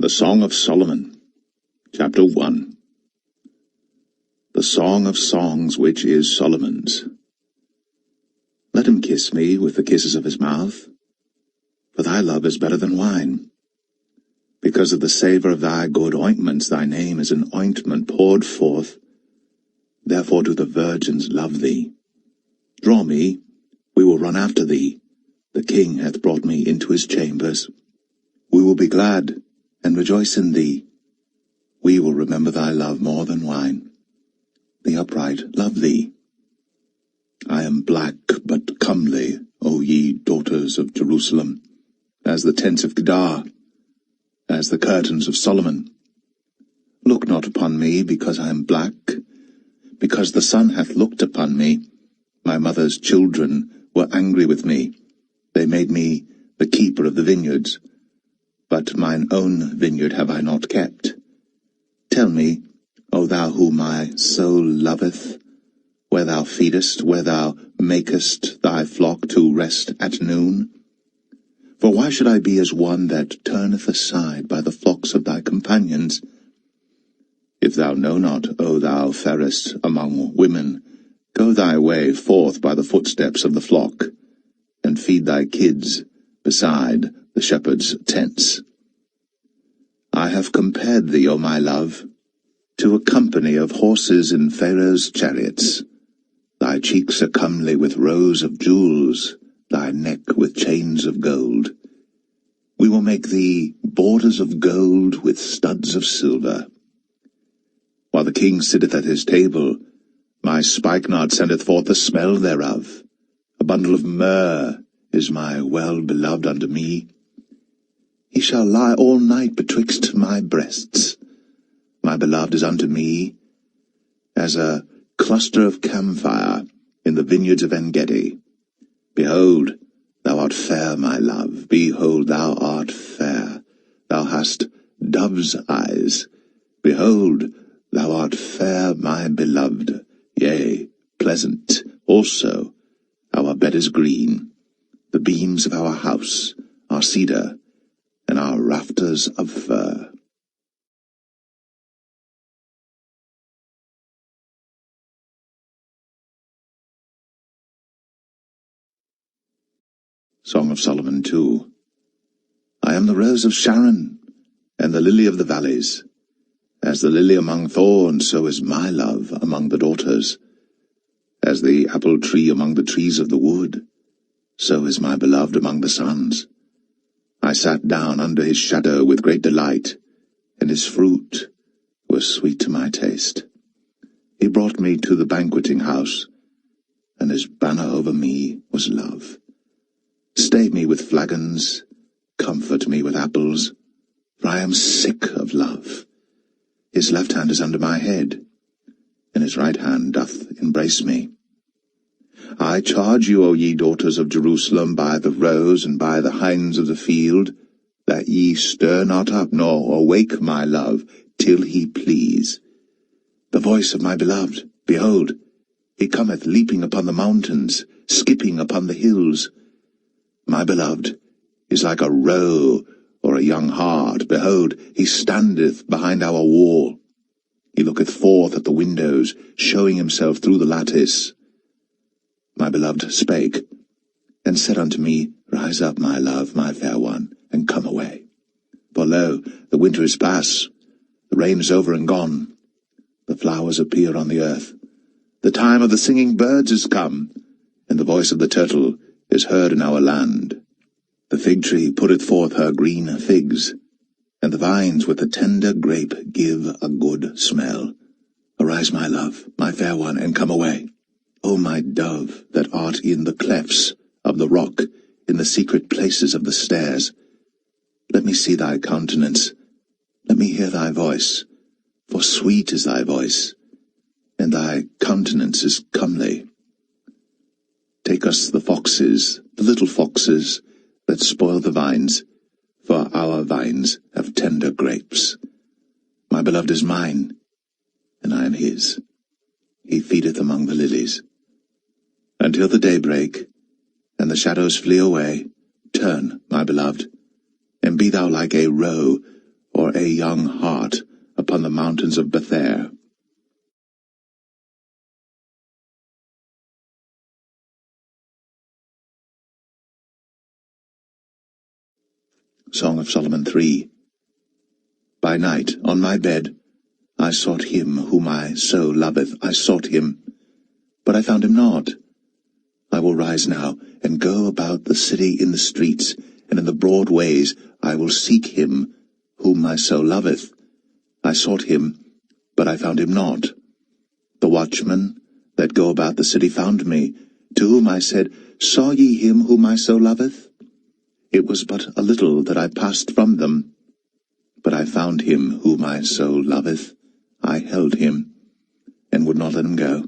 The Song of Solomon, Chapter 1. The Song of Songs which is Solomon's. Let him kiss me with the kisses of his mouth, for thy love is better than wine. Because of the savour of thy good ointments, thy name is an ointment poured forth. Therefore do the virgins love thee. Draw me, we will run after thee. The king hath brought me into his chambers. We will be glad and rejoice in thee. We will remember thy love more than wine. The upright love thee. I am black but comely, O ye daughters of Jerusalem, as the tents of Kedar, as the curtains of Solomon. Look not upon me, because I am black, because the sun hath looked upon me. My mother's children were angry with me. They made me the keeper of the vineyards. But mine own vineyard have I not kept. Tell me, O thou whom my soul loveth, where thou feedest, where thou makest thy flock to rest at noon? For why should I be as one that turneth aside by the flocks of thy companions? If thou know not, O thou fairest among women, go thy way forth by the footsteps of the flock, and feed thy kids beside the shepherds' tents. I have compared thee, O my love, to a company of horses in Pharaoh's chariots. Thy cheeks are comely with rows of jewels, thy neck with chains of gold. We will make thee borders of gold with studs of silver. While the king sitteth at his table, my spikenard sendeth forth the smell thereof. A bundle of myrrh is my well-beloved unto me. He shall lie all night betwixt my breasts. My beloved is unto me as a cluster of camphire in the vineyards of En-gedi. Behold, thou art fair, my love. Behold, thou art fair. Thou hast dove's eyes. Behold, thou art fair, my beloved. Yea, pleasant also. Our bed is green. The beams of our house are cedar, and our rafters of fir. Song of Solomon 2. I am the rose of Sharon, and the lily of the valleys. As the lily among thorns, so is my love among the daughters. As the apple tree among the trees of the wood, so is my beloved among the sons. I sat down under his shadow with great delight, and his fruit was sweet to my taste. He brought me to the banqueting house, and his banner over me was love. Stay me with flagons, comfort me with apples, for I am sick of love. His left hand is under my head, and his right hand doth embrace me. I charge you, O ye daughters of Jerusalem, by the roes and by the hinds of the field, that ye stir not up, nor awake my love, till he please. The voice of my beloved, behold, he cometh leaping upon the mountains, skipping upon the hills. My beloved is like a roe or a young hart. Behold, he standeth behind our wall. He looketh forth at the windows, showing himself through the lattice. My beloved spake, and said unto me, Rise up, my love, my fair one, and come away. For lo, the winter is past, the rain is over and gone, the flowers appear on the earth. The time of the singing birds is come, and the voice of the turtle is heard in our land. The fig tree putteth forth her green figs, and the vines with the tender grape give a good smell. Arise, my love, my fair one, and come away. O my dove, that art in the clefts of the rock, in the secret places of the stairs, let me see thy countenance, let me hear thy voice, for sweet is thy voice, and thy countenance is comely. Take us the foxes, the little foxes, that spoil the vines, for our vines have tender grapes. My beloved is mine, and I am his. He feedeth among the lilies. Until the day break, and the shadows flee away, turn, my beloved, and be thou like a roe or or a young hart upon the mountains of Bether. Song of Solomon 3. By night, on my bed, I sought him whom my soul loveth. I sought him, but I found him not. I will rise now, and go about the city in the streets, and in the broad ways I will seek him whom my soul loveth. I sought him, but I found him not. The watchmen that go about the city found me, to whom I said, Saw ye him whom my soul loveth? It was but a little that I passed from them, but I found him whom my soul loveth. I held him, and would not let him go,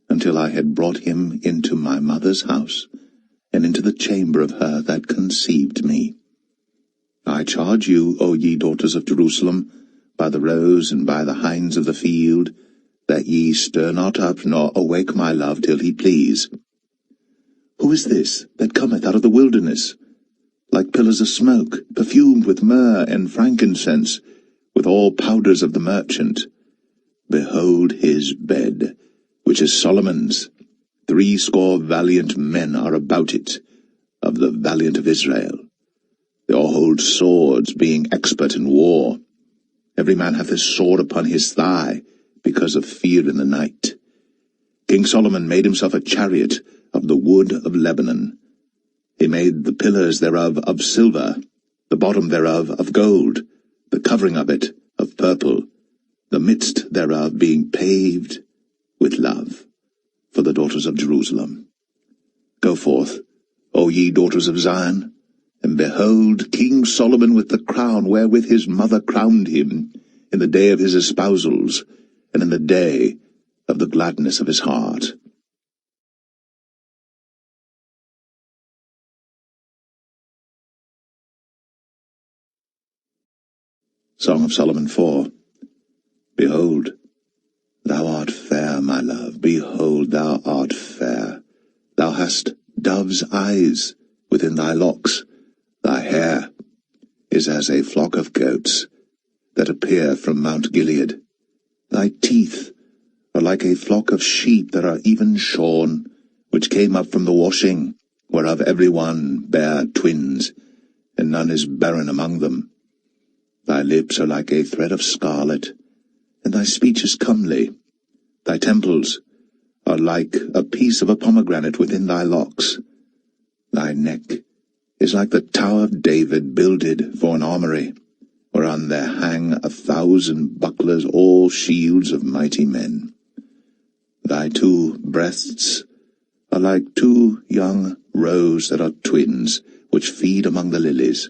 until I had brought him into my mother's house, and into the chamber of her that conceived me. I charge you, O ye daughters of Jerusalem, by the roes and by the hinds of the field, that ye stir not up, nor awake my love till he please. Who is this that cometh out of the wilderness, like pillars of smoke, perfumed with myrrh and frankincense, with all powders of the merchant? Behold his bed, which is Solomon's. 80 valiant men are about it, of the valiant of Israel. They all hold swords, being expert in war. Every man hath his sword upon his thigh, because of fear in the night. King Solomon made himself a chariot of the wood of Lebanon. He made the pillars thereof of silver, the bottom thereof of gold, the covering of it of purple, the midst thereof being paved with love, for the daughters of Jerusalem. Go forth, O ye daughters of Zion, and behold King Solomon with the crown wherewith his mother crowned him, in the day of his espousals, and in the day of the gladness of his heart. Song of Solomon 4. Behold, thou art fair, my love, behold, thou art fair. Thou hast dove's eyes within thy locks. Thy hair is as a flock of goats that appear from Mount Gilead. Thy teeth are like a flock of sheep that are even shorn, which came up from the washing, whereof every one bare twins, and none is barren among them. Thy lips are like a thread of scarlet, and thy speech is comely. Thy temples are like a piece of a pomegranate within thy locks. Thy neck is like the tower of David builded for an armory, whereon there hang 1,000 bucklers, all shields of mighty men. Thy 2 breasts are like 2 young roes that are twins, which feed among the lilies.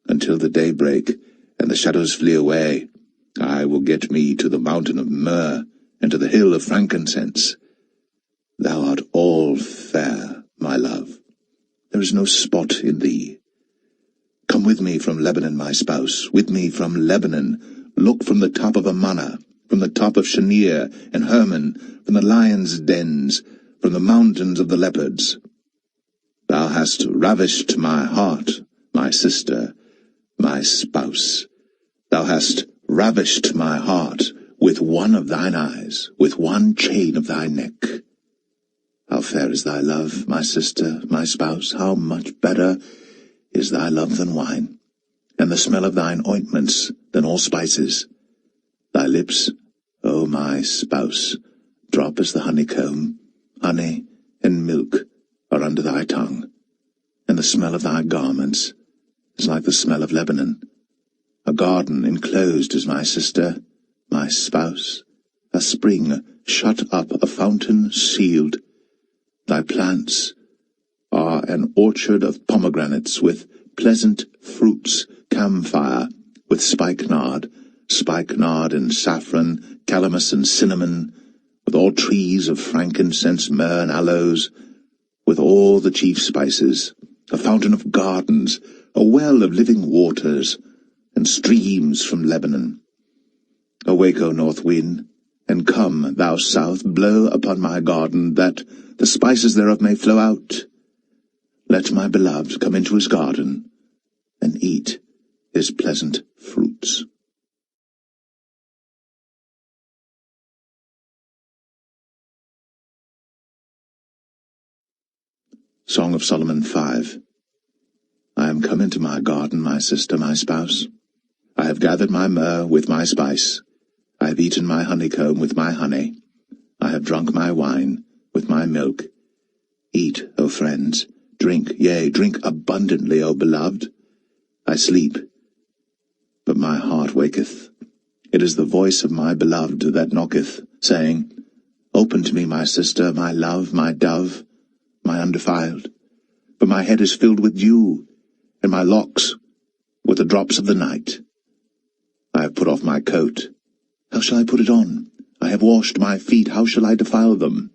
Until the day break, and the shadows flee away, I will get me to the mountain of myrrh, and to the hill of frankincense. Thou art all fair, my love. There is no spot in thee. Come with me from Lebanon, my spouse, with me from Lebanon. Look from the top of Amana, from the top of Shanir and Hermon, from the lions' dens, from the mountains of the leopards. Thou hast ravished my heart, my sister, my spouse. Thou hast ravished my heart with one of thine eyes, with one chain of thy neck. How fair is thy love, my sister, my spouse! How much better is thy love than wine, and the smell of thine ointments than all spices. Thy lips, O my spouse, drop as the honeycomb. Honey and milk are under thy tongue, and the smell of thy garments is like the smell of Lebanon. A garden enclosed is my sister, my spouse, a spring shut up, a fountain sealed. Thy plants are an orchard of pomegranates, with pleasant fruits, camphire, with spikenard and saffron, calamus and cinnamon, with all trees of frankincense, myrrh and aloes, with all the chief spices, a fountain of gardens, a well of living waters, and streams from Lebanon. Awake, O north wind, and come, thou south, blow upon my garden, that the spices thereof may flow out. Let my beloved come into his garden, and eat his pleasant fruits. Song of Solomon 5. I am come into my garden, my sister, my spouse. I have gathered my myrrh with my spice. I have eaten my honeycomb with my honey. I have drunk my wine with my milk. Eat, O friends, drink, yea, drink abundantly, O beloved. I sleep, but my heart waketh. It is the voice of my beloved that knocketh, saying, Open to me, my sister, my love, my dove, my undefiled. For my head is filled with dew, and my locks with the drops of the night. I have put off my coat. How shall I put it on? I have washed my feet. How shall I defile them?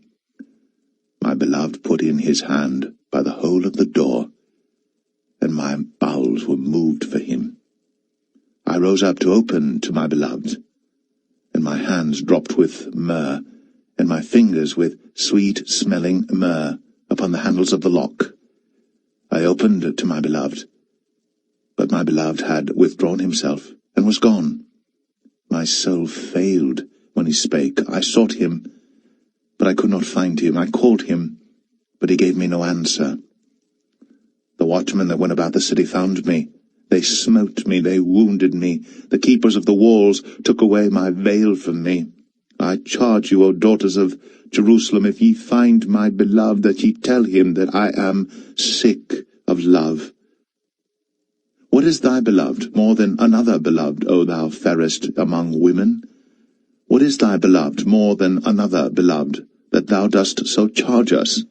My beloved put in his hand by the hole of the door, and my bowels were moved for him. I rose up to open to my beloved, and my hands dropped with myrrh, and my fingers with sweet-smelling myrrh upon the handles of the lock. I opened to my beloved, but my beloved had withdrawn himself, and was gone. My soul failed when he spake. I sought him, but I could not find him. I called him, but he gave me no answer. The watchmen that went about the city found me. They smote me, they wounded me. The keepers of the walls took away my veil from me. I charge you, O daughters of Jerusalem, if ye find my beloved, that ye tell him that I am sick of love. What is thy beloved more than another beloved, O thou fairest among women? What is thy beloved more than another beloved, that thou dost so charge us?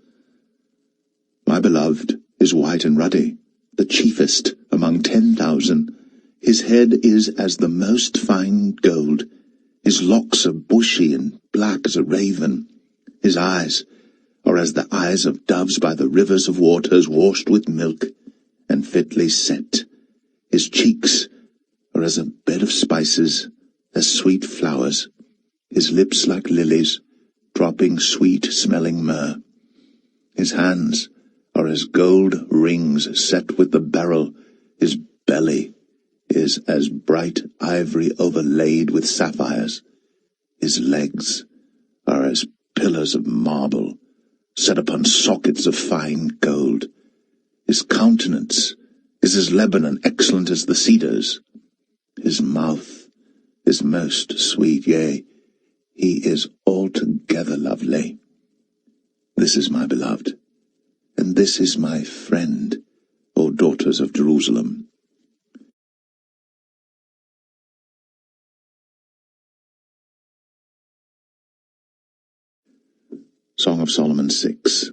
My beloved is white and ruddy, the chiefest among 10,000. His head is as the most fine gold. His locks are bushy and black as a raven. His eyes are as the eyes of doves by the rivers of waters, washed with milk and fitly set. His cheeks are as a bed of spices, as sweet flowers. His lips like lilies, dropping sweet-smelling myrrh. His hands are as gold rings set with the beryl. His belly is as bright ivory overlaid with sapphires. His legs are as pillars of marble, set upon sockets of fine gold. His countenance is as Lebanon, excellent as the cedars. His mouth is most sweet, yea, he is altogether lovely. This is my beloved, and this is my friend, O daughters of Jerusalem. Song of Solomon 6.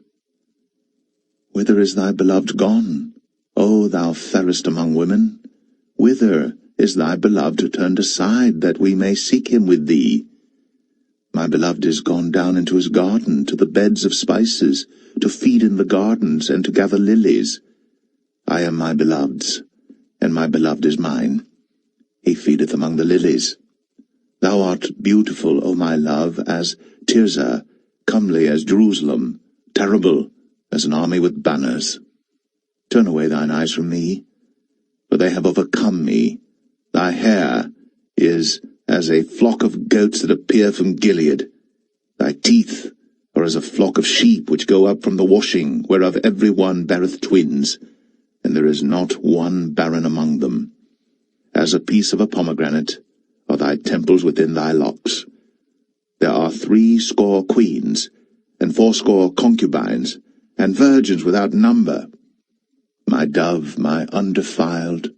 Whither is thy beloved gone, O thou fairest among women? Whither is thy beloved turned aside, that we may seek him with thee? My beloved is gone down into his garden, to the beds of spices, to feed in the gardens, and to gather lilies. I am my beloved's, and my beloved is mine. He feedeth among the lilies. Thou art beautiful, O my love, as Tirzah, comely as Jerusalem, terrible as an army with banners. Turn away thine eyes from me, for they have overcome me. Thy hair is as a flock of goats that appear from Gilead. Thy teeth are as a flock of sheep which go up from the washing, whereof every one beareth twins, and there is not one barren among them. As a piece of a pomegranate are thy temples within thy locks. There are 80 queens, and 80 concubines, and virgins without number. My dove, my undefiled,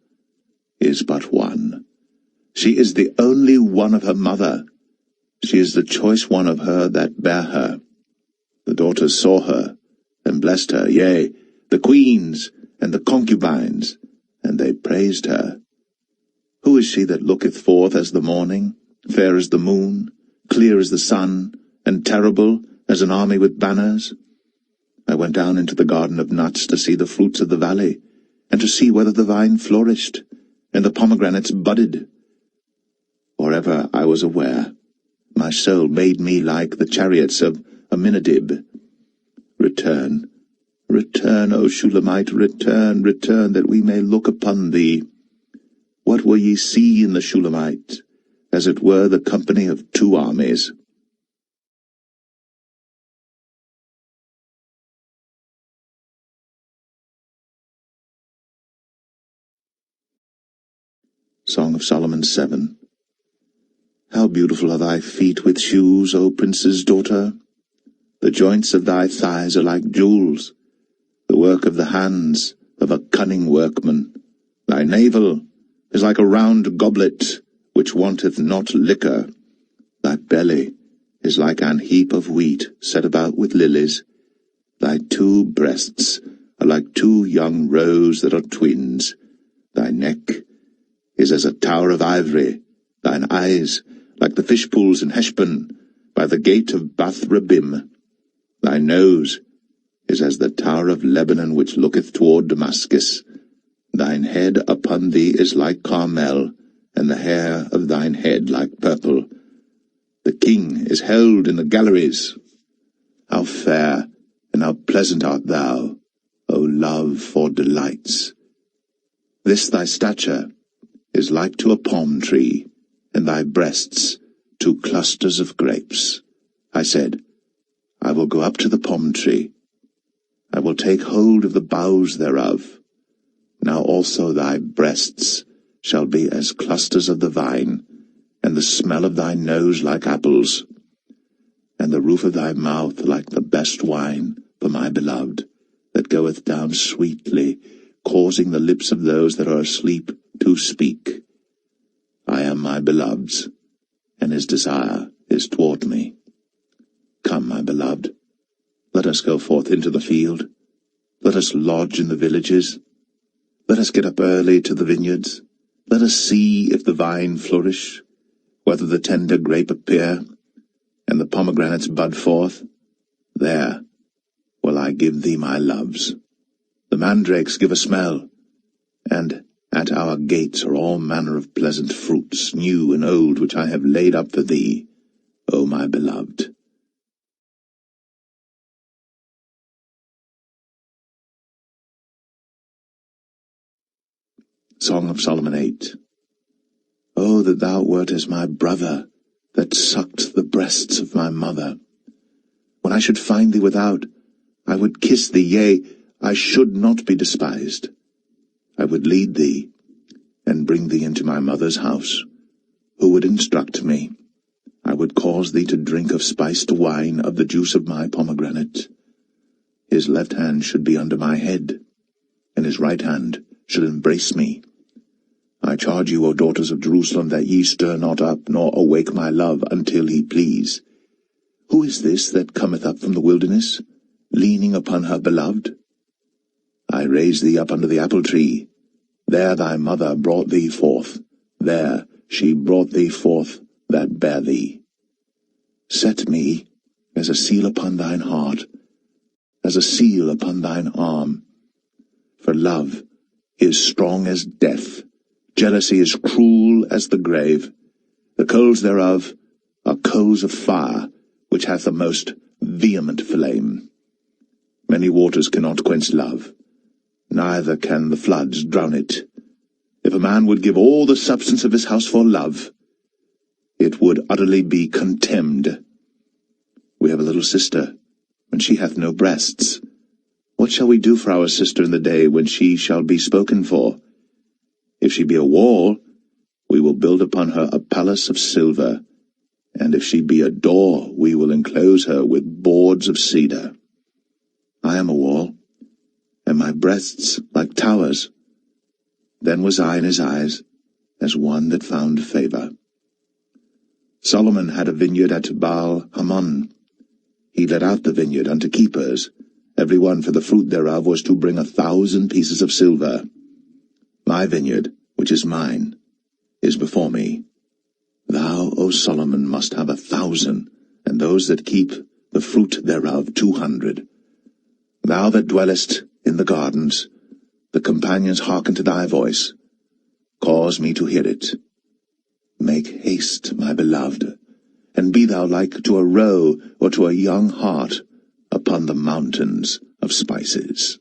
is but one. She is the only one of her mother. She is the choice one of her that bare her. The daughters saw her, and blessed her, yea, the queens and the concubines, and they praised her. Who is she that looketh forth as the morning, fair as the moon, clear as the sun, and terrible as an army with banners? I went down into the garden of nuts to see the fruits of the valley, and to see whether the vine flourished, and the pomegranates budded. Or ever I was aware, my soul made me like the chariots of Aminadab. Return, return, O Shulamite, return, return, that we may look upon thee. What will ye see in the Shulamite? As it were the company of two armies. Song of Solomon 7. How beautiful are thy feet with shoes, O prince's daughter! The joints of thy thighs are like jewels, the work of the hands of a cunning workman. Thy navel is like a round goblet, which wanteth not liquor. Thy belly is like an heap of wheat set about with lilies. Thy two breasts are like two young roes that are twins. Thy neck is as a tower of ivory, thine eyes like the fish pools in Heshbon, by the gate of Bath-rabbim. Thy nose is as the tower of Lebanon which looketh toward Damascus. Thine head upon thee is like Carmel, and the hair of thine head like purple. The king is held in the galleries. How fair and how pleasant art thou, O love for delights! This thy stature is like to a palm tree, and thy breasts to clusters of grapes. I said, I will go up to the palm tree. I will take hold of the boughs thereof. Now also thy breasts shall be as clusters of the vine, and the smell of thy nose like apples, and the roof of thy mouth like the best wine for my beloved, that goeth down sweetly, causing the lips of those that are asleep to speak. I am my beloved's, and his desire is toward me. Come, my beloved, let us go forth into the field. Let us lodge in the villages. Let us get up early to the vineyards. Let us see if the vine flourish, whether the tender grape appear, and the pomegranates bud forth. There will I give thee my loves. The mandrakes give a smell, and at our gates are all manner of pleasant fruits, new and old, which I have laid up for thee, O my beloved. Song of Solomon 8. Oh, that thou wert as my brother, that sucked the breasts of my mother. When I should find thee without, I would kiss thee, yea, I should not be despised. I would lead thee, and bring thee into my mother's house, who would instruct me. I would cause thee to drink of spiced wine, of the juice of my pomegranate. His left hand should be under my head, and his right hand should embrace me. I charge you, O daughters of Jerusalem, that ye stir not up, nor awake my love, until he please. Who is this that cometh up from the wilderness, leaning upon her beloved? I raise thee up under the apple tree. There thy mother brought thee forth. There she brought thee forth that bare thee. Set me as a seal upon thine heart, as a seal upon thine arm. For love is strong as death, jealousy is cruel as the grave. The coals thereof are coals of fire, which hath a most vehement flame. Many waters cannot quench love, neither can the floods drown it. If a man would give all the substance of his house for love, it would utterly be contemned. We have a little sister, and she hath no breasts. What shall we do for our sister in the day when she shall be spoken for? If she be a wall, we will build upon her a palace of silver, and if she be a door, we will enclose her with boards of cedar. I am a wall, and my breasts like towers. Then was I in his eyes as one that found favor. Solomon had a vineyard at Baal-Hamon. He let out the vineyard unto keepers. Every one for the fruit thereof was to bring 1,000 pieces of silver. My vineyard, which is mine, is before me. Thou, O Solomon, must have 1,000, and those that keep the fruit thereof 200. Thou that dwellest in the gardens, the companions hearken to thy voice. Cause me to hear it. Make haste, my beloved, and be thou like to a roe or to a young hart upon the mountains of spices.